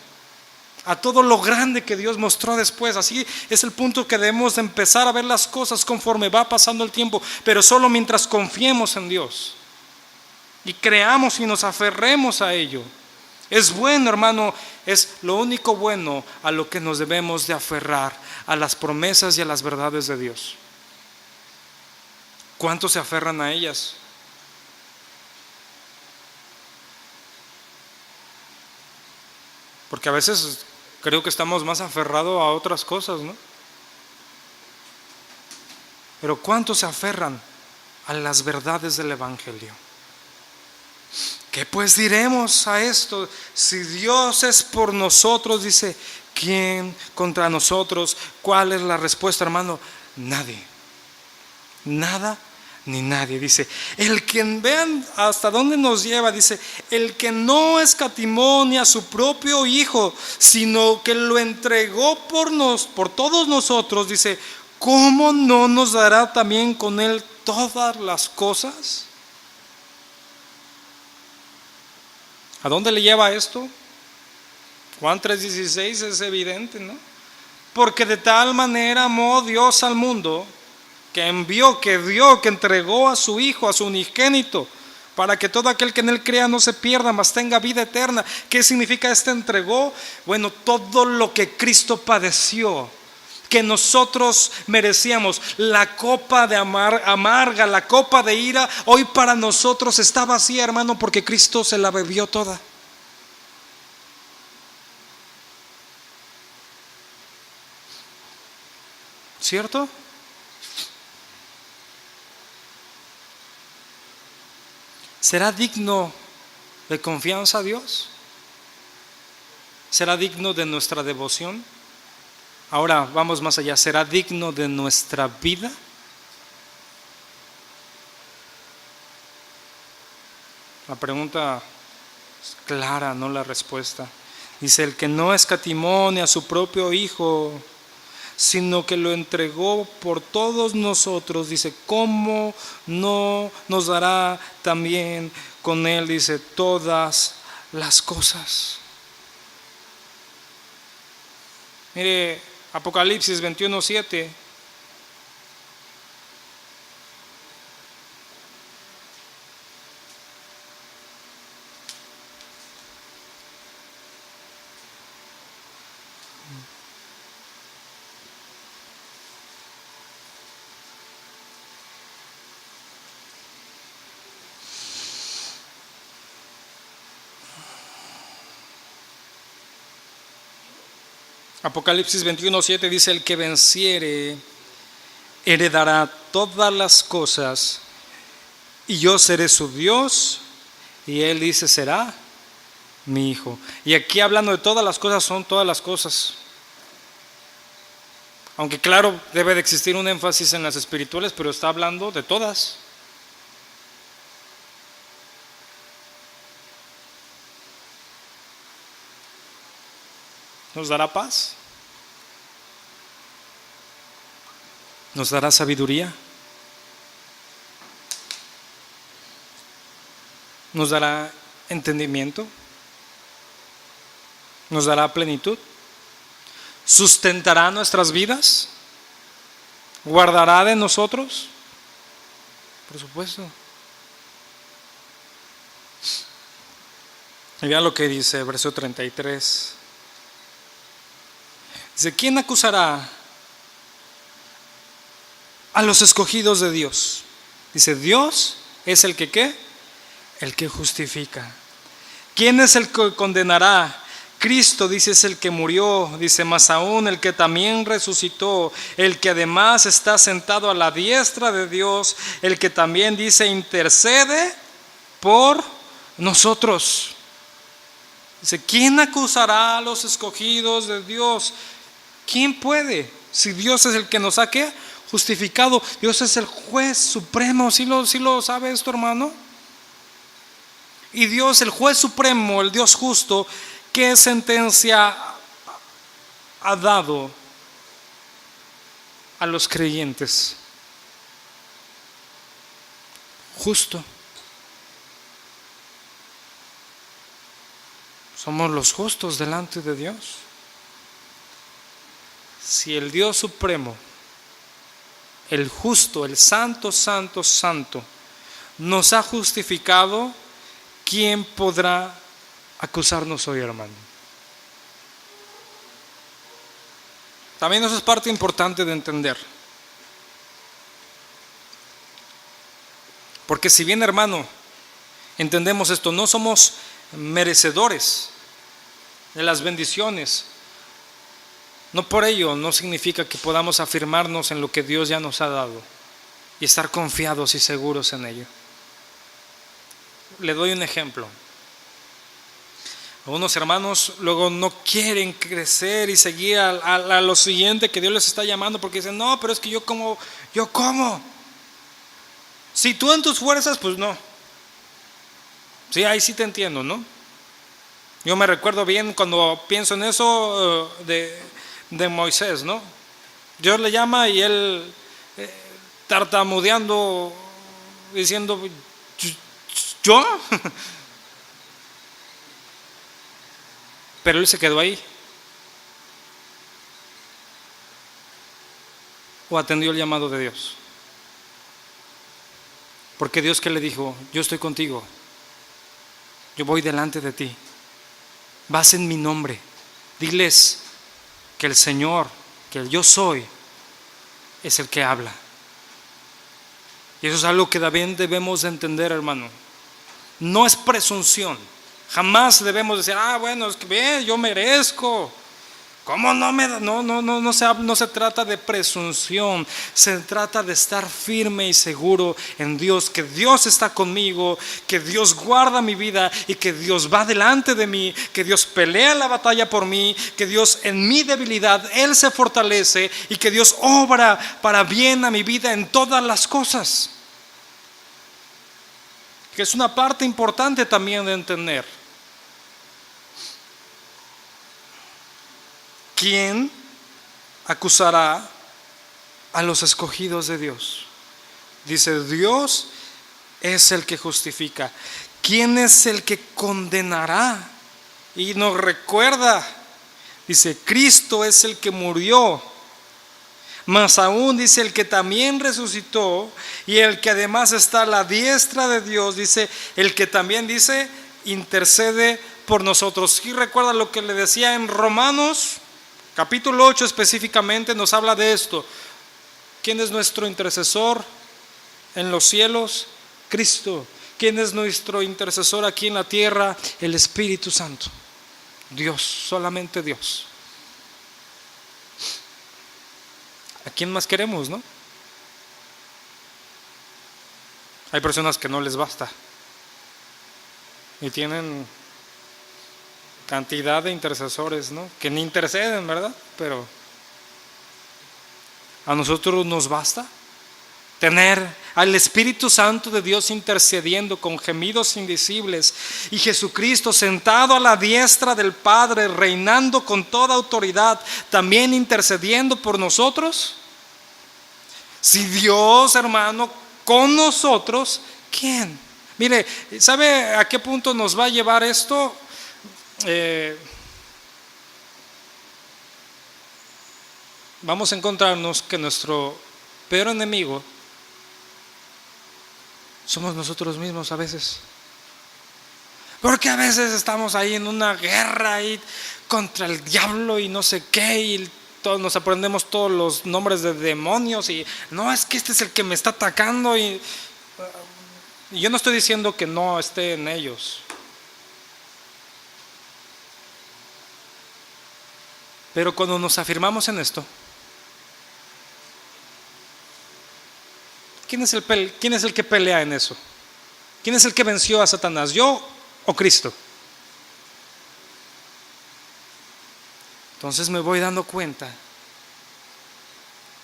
a todo lo grande que Dios mostró después. Así es el punto que debemos de empezar a ver las cosas conforme va pasando el tiempo, pero solo mientras confiemos en Dios y creamos y nos aferremos a ello. Es bueno, hermano, es lo único bueno a lo que nos debemos de aferrar, a las promesas y a las verdades de Dios. ¿Cuántos se aferran a ellas? Porque a veces creo que estamos más aferrados a otras cosas, ¿no? Pero ¿cuántos se aferran a las verdades del Evangelio? ¿Qué pues diremos a esto? Si Dios es por nosotros, dice, ¿quién contra nosotros? ¿Cuál es la respuesta, hermano? nadie. Nada ni nadie. Dice, el que, vean hasta dónde nos lleva, dice, el que no escatimó ni a su propio Hijo, sino que lo entregó por todos nosotros, dice, ¿cómo no nos dará también con Él todas las cosas? ¿A dónde le lleva esto? Juan 3:16 es evidente, ¿no? Porque de tal manera amó Dios al mundo, que envió, que dio, que entregó a su Hijo, a su unigénito, para que todo aquel que en Él crea no se pierda, mas tenga vida eterna. ¿Qué significa este entregó? Bueno, todo lo que Cristo padeció, que nosotros merecíamos, la copa de amarga, la copa de ira, hoy para nosotros está vacía, hermano, porque Cristo se la bebió toda. ¿Cierto? ¿Será digno de confianza a Dios? ¿Será digno de nuestra devoción? Ahora vamos más allá. ¿Será digno de nuestra vida? La pregunta es clara, no la respuesta. Dice, el que no escatimó ni a su propio Hijo, sino que lo entregó por todos nosotros, dice, ¿cómo no nos dará también con Él, dice, todas las cosas? Mire, Apocalipsis 21:7. Apocalipsis 21:7 dice, el que venciere heredará todas las cosas, y yo seré su Dios, y Él dice, será mi Hijo. Y aquí hablando de todas las cosas, son todas las cosas. Aunque claro, debe de existir un énfasis en las espirituales, pero está hablando de todas. ¿Nos dará paz? ¿Nos dará sabiduría? ¿Nos dará entendimiento? ¿Nos dará plenitud? ¿Sustentará nuestras vidas? ¿Guardará de nosotros? Por supuesto. Y vean lo que dice, verso 33. Dice, ¿quién acusará a los escogidos de Dios? Dice, Dios es el que ¿qué? El que justifica. ¿Quién es el que condenará? Cristo, dice, es el que murió, dice, más aún el que también resucitó, el que además está sentado a la diestra de Dios, el que también, dice, intercede por nosotros. Dice, ¿quién acusará a los escogidos de Dios? ¿Quién puede? Si Dios es el que nos ha ¿qué? Justificado. Dios es el juez supremo. ¿Sí lo sabe esto, hermano? Y Dios, el juez supremo, el Dios justo, ¿qué sentencia ha dado a los creyentes? Justo. Somos los justos delante de Dios. Si el Dios supremo, el justo, el santo, santo, santo, nos ha justificado, ¿quién podrá acusarnos hoy, hermano? También eso es parte importante de entender. Porque si bien, hermano, entendemos esto, no somos merecedores de las bendiciones, no por ello no significa que podamos afirmarnos en lo que Dios ya nos ha dado y estar confiados y seguros en ello. Le doy un ejemplo. Algunos hermanos luego no quieren crecer y seguir a lo siguiente que Dios les está llamando, porque dicen, no, pero es que yo como. Si tú en tus fuerzas, pues no. Sí, ahí sí te entiendo, ¿no? Yo me recuerdo bien cuando pienso en eso de Moisés, ¿no? Dios le llama y él tartamudeando, diciendo, ¿yo? Pero él se quedó ahí. ¿O atendió el llamado de Dios? Porque Dios, ¿qué le dijo? Yo estoy contigo. Yo voy delante de ti. Vas en mi nombre. Diles que el Señor, que el yo soy, es el que habla. Y eso es algo que también debemos de entender, hermano. No es presunción. Jamás debemos decir, bueno, es que ve, yo merezco. ¿Cómo no me da? No se trata de presunción. Se trata de estar firme y seguro en Dios, que Dios está conmigo, que Dios guarda mi vida y que Dios va delante de mí, que Dios pelea la batalla por mí, que Dios en mi debilidad, Él se fortalece y que Dios obra para bien a mi vida en todas las cosas. Que es una parte importante también de entender. ¿Quién acusará a los escogidos de Dios? Dice, Dios es el que justifica. ¿Quién es el que condenará? Y nos recuerda, dice, Cristo es el que murió, más aún dice el que también resucitó y el que además está a la diestra de Dios, dice, el que también dice, intercede por nosotros. Y recuerda lo que le decía en Romanos capítulo 8 específicamente, nos habla de esto. ¿Quién es nuestro intercesor en los cielos? Cristo. ¿Quién es nuestro intercesor aquí en la tierra? El Espíritu Santo. Dios, solamente Dios. ¿A quién más queremos, no? Hay personas que no les basta y tienen cantidad de intercesores, ¿no? Que ni interceden, ¿verdad? Pero a nosotros nos basta tener al Espíritu Santo de Dios intercediendo con gemidos indecibles y Jesucristo sentado a la diestra del Padre, reinando con toda autoridad, también intercediendo por nosotros. Si Dios, hermano, con nosotros, ¿quién? Mire, ¿sabe a qué punto nos va a llevar esto? Vamos a encontrarnos que nuestro peor enemigo somos nosotros mismos a veces. Porque a veces estamos ahí en una guerra ahí contra el diablo y no sé qué, y todos nos aprendemos todos los nombres de demonios y no, es que este es el que me está atacando y yo no estoy diciendo que no esté en ellos. Pero cuando nos afirmamos en esto, ¿quién es el que pelea en eso? ¿Quién es el que venció a Satanás? ¿Yo o Cristo? Entonces me voy dando cuenta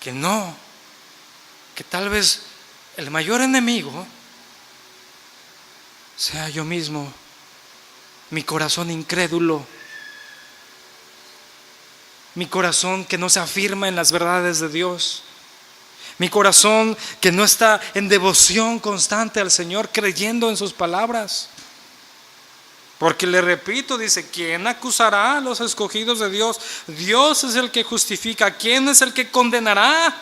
que no, que tal vez el mayor enemigo sea yo mismo, mi corazón incrédulo, mi corazón que no se afirma en las verdades de Dios, mi corazón que no está en devoción constante al Señor, creyendo en sus palabras. Porque le repito, dice, ¿quién acusará a los escogidos de Dios? Dios es el que justifica. ¿Quién es el que condenará?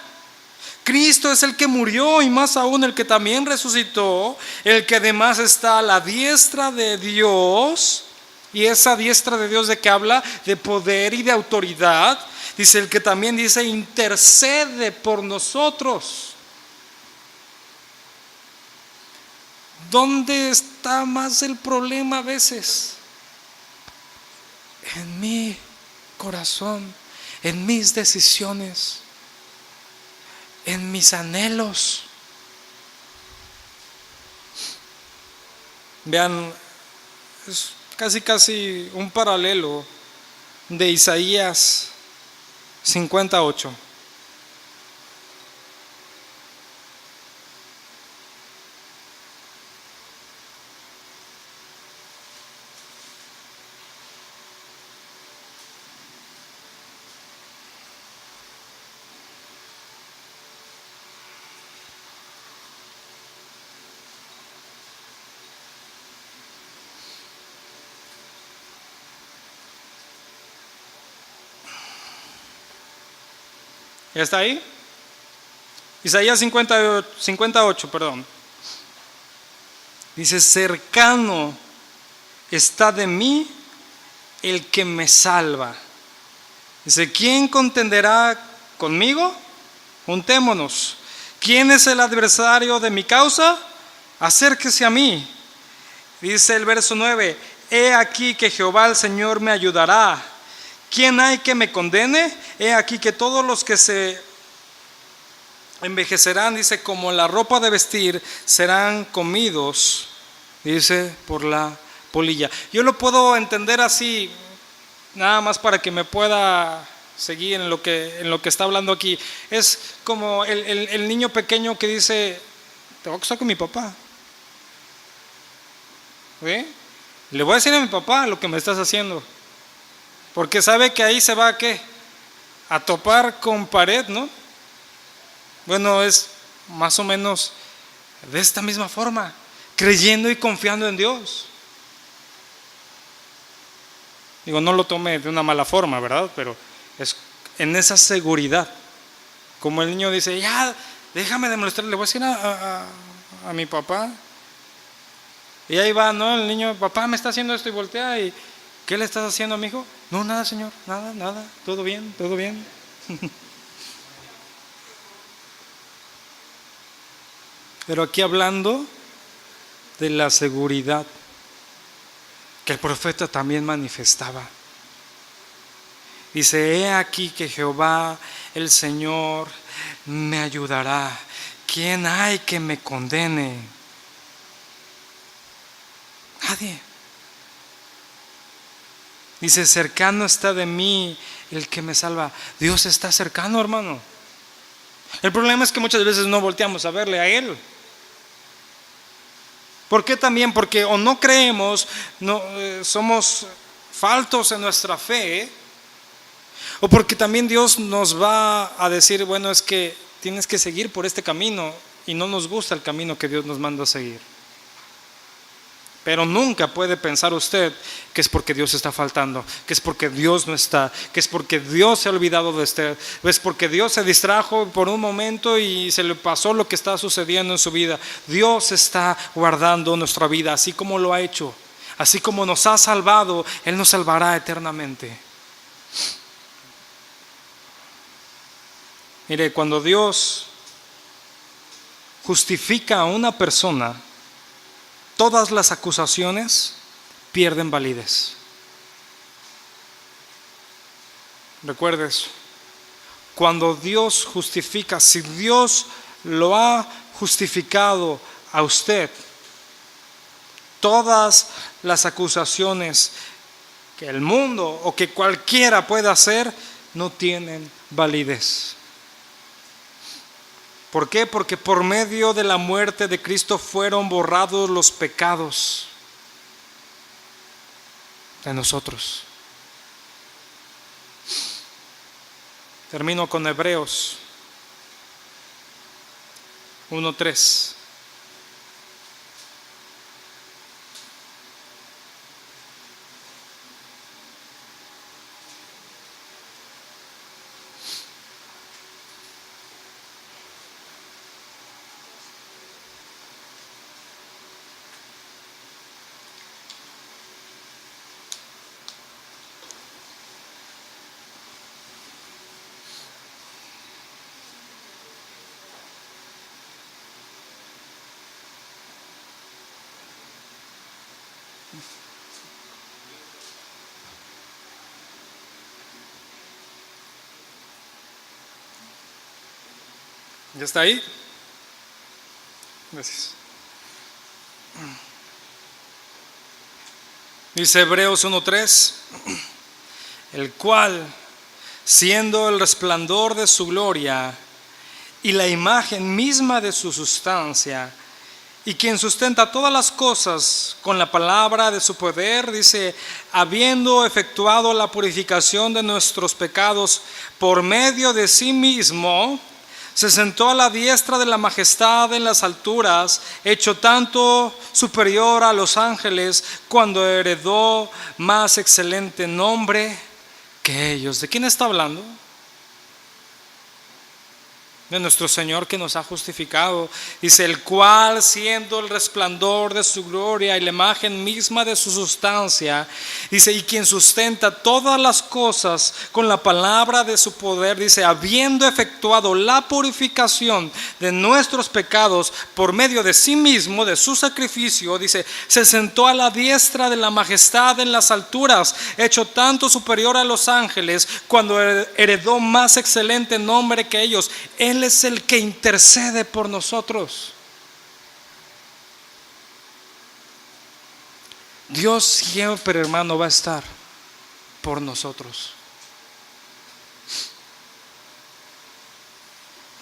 Cristo es el que murió y más aún el que también resucitó, el que además está a la diestra de Dios. Y esa diestra de Dios, ¿de qué habla? De poder y de autoridad. Dice el que también dice, intercede por nosotros. ¿Dónde está más el problema a veces? En mi corazón, en mis decisiones, en mis anhelos. Vean, casi un paralelo de Isaías 58. ¿Ya está ahí? Isaías 58, perdón. Dice, cercano está de mí el que me salva. Dice, ¿quién contenderá conmigo? Juntémonos. ¿Quién es el adversario de mi causa? Acérquese a mí. Dice el verso 9, he aquí que Jehová el Señor me ayudará. ¿Quién hay que me condene? He aquí que todos los que se envejecerán, dice, como la ropa de vestir, serán comidos, dice, por la polilla. Yo lo puedo entender así, nada más para que me pueda seguir en lo que está hablando aquí. Es como el niño pequeño que dice, te voy a acostar con mi papá. ¿Sí? Le voy a decir a mi papá lo que me estás haciendo. Porque sabe que ahí se va a ¿qué? A topar con pared, ¿no? Bueno, es más o menos de esta misma forma, creyendo y confiando en Dios. Digo, no lo tome de una mala forma, ¿verdad? Pero es en esa seguridad. Como el niño dice, ya, déjame de molestar, le voy a decir a mi papá. Y ahí va, ¿no? El niño, papá me está haciendo esto y voltea y ¿qué le estás haciendo a mi hijo? No, nada, señor, nada, todo bien, todo bien. Pero aquí hablando de la seguridad que el profeta también manifestaba. Dice, he aquí que Jehová el Señor me ayudará. ¿Quién hay que me condene? Nadie. Dice, cercano está de mí el que me salva. Dios está cercano, hermano. El problema es que muchas veces no volteamos a verle a Él. ¿Por qué también? Porque o no creemos, somos faltos en nuestra fe, o porque también Dios nos va a decir, bueno, es que tienes que seguir por este camino y no nos gusta el camino que Dios nos manda a seguir. Pero nunca puede pensar usted que es porque Dios está faltando, que es porque Dios no está, que es porque Dios se ha olvidado de usted, o es porque Dios se distrajo por un momento y se le pasó lo que está sucediendo en su vida. Dios está guardando nuestra vida, así como lo ha hecho, así como nos ha salvado, Él nos salvará eternamente. Mire, cuando Dios justifica a una persona, todas las acusaciones pierden validez. Recuerde eso. Cuando Dios justifica, si Dios lo ha justificado a usted, todas las acusaciones que el mundo o que cualquiera pueda hacer no tienen validez. ¿Por qué? Porque por medio de la muerte de Cristo fueron borrados los pecados de nosotros. Termino con Hebreos 1:3. ¿Ya está ahí? Gracias. Dice Hebreos 1:3, el cual, siendo el resplandor de su gloria y la imagen misma de su sustancia, y quien sustenta todas las cosas con la palabra de su poder, dice, habiendo efectuado la purificación de nuestros pecados por medio de sí mismo, se sentó a la diestra de la majestad en las alturas, hecho tanto superior a los ángeles, cuando heredó más excelente nombre que ellos. ¿De quién está hablando? De nuestro Señor que nos ha justificado. Dice, el cual, siendo el resplandor de su gloria y la imagen misma de su sustancia, dice, y quien sustenta todas las cosas con la palabra de su poder, dice, habiendo efectuado la purificación de nuestros pecados por medio de sí mismo, de su sacrificio, dice, se sentó a la diestra de la majestad en las alturas, hecho tanto superior a los ángeles, cuando heredó más excelente nombre que ellos. Él es el que intercede por nosotros. Dios siempre, hermano, va a estar por nosotros.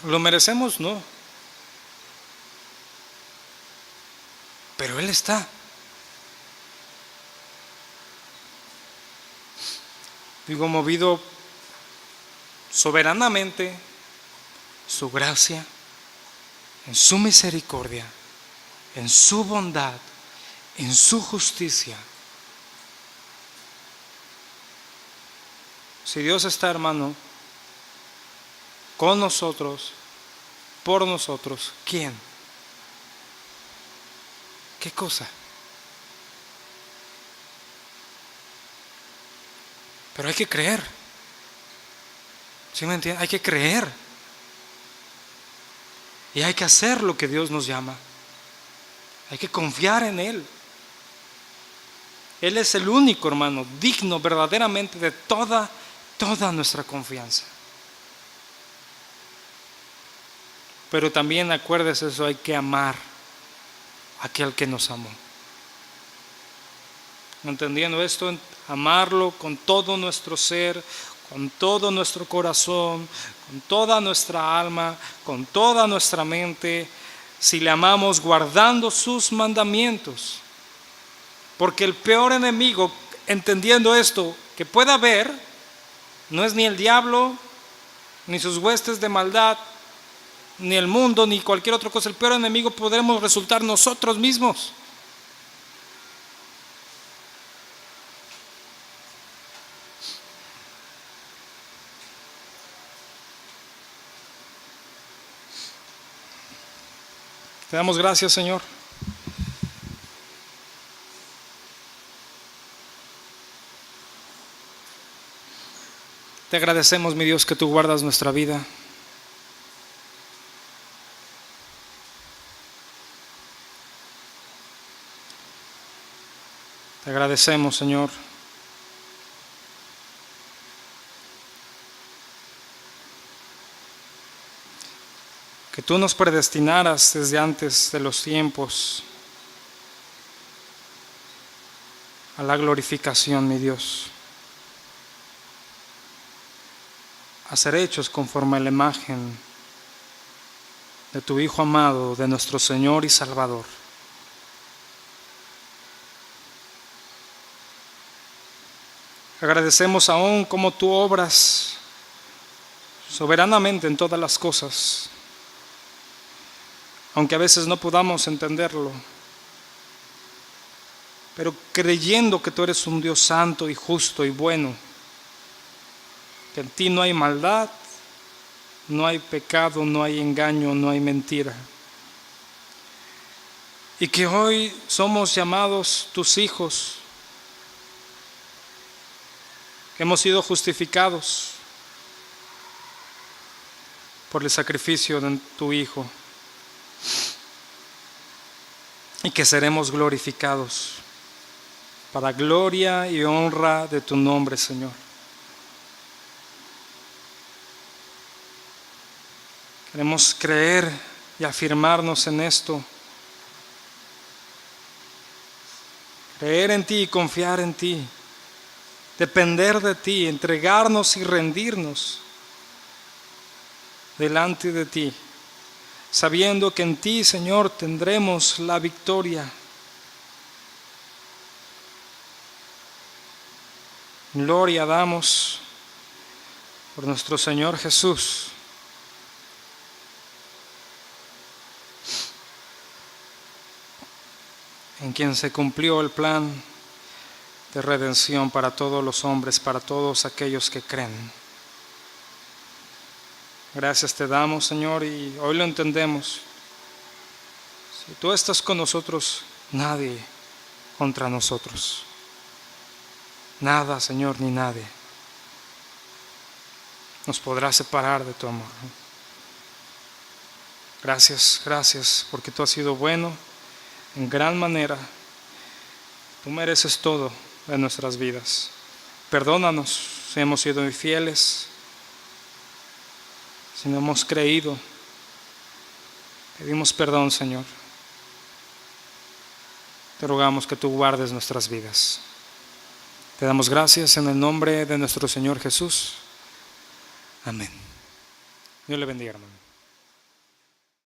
¿Lo merecemos? No. Pero Él está. Digo, movido soberanamente su gracia, en su misericordia, en su bondad, en su justicia. Si Dios está, hermano, con nosotros, por nosotros, ¿quién? ¿Qué cosa? Pero hay que creer. ¿Sí me entienden? Hay que creer. Y hay que hacer lo que Dios nos llama. Hay que confiar en Él. Él es el único, hermano, digno verdaderamente de toda nuestra confianza. Pero también acuérdese eso, hay que amar a aquel que nos amó. Entendiendo esto, amarlo con todo nuestro ser, con todo nuestro corazón, con toda nuestra alma, con toda nuestra mente, si le amamos guardando sus mandamientos. Porque el peor enemigo, entendiendo esto, que pueda haber, no es ni el diablo, ni sus huestes de maldad, ni el mundo, ni cualquier otra cosa. El peor enemigo podremos resultar nosotros mismos. Te damos gracias, Señor. Te agradecemos, mi Dios, que tú guardas nuestra vida. Te agradecemos, Señor, que tú nos predestinaras desde antes de los tiempos a la glorificación, mi Dios, a ser hechos conforme a la imagen de tu Hijo amado, de nuestro Señor y Salvador. Agradecemos aún cómo tú obras soberanamente en todas las cosas, aunque a veces no podamos entenderlo, pero creyendo que tú eres un Dios santo y justo y bueno, que en ti no hay maldad, no hay pecado, no hay engaño, no hay mentira, y que hoy somos llamados tus hijos, que hemos sido justificados por el sacrificio de tu Hijo, y que seremos glorificados para gloria y honra de tu nombre, Señor. Queremos creer y afirmarnos en esto, creer en ti y confiar en ti, depender de ti, entregarnos y rendirnos delante de ti, sabiendo que en ti, Señor, tendremos la victoria. Gloria damos por nuestro Señor Jesús, en quien se cumplió el plan de redención para todos los hombres, para todos aquellos que creen. Gracias te damos, Señor, y hoy lo entendemos. Si tú estás con nosotros, nadie contra nosotros. Nada, Señor, ni nadie nos podrá separar de tu amor. Gracias, gracias, porque tú has sido bueno en gran manera. Tú mereces todo de nuestras vidas. Perdónanos si hemos sido infieles, si no hemos creído. Pedimos perdón, Señor. Te rogamos que tú guardes nuestras vidas. Te damos gracias en el nombre de nuestro Señor Jesús. Amén. Dios le bendiga, hermano.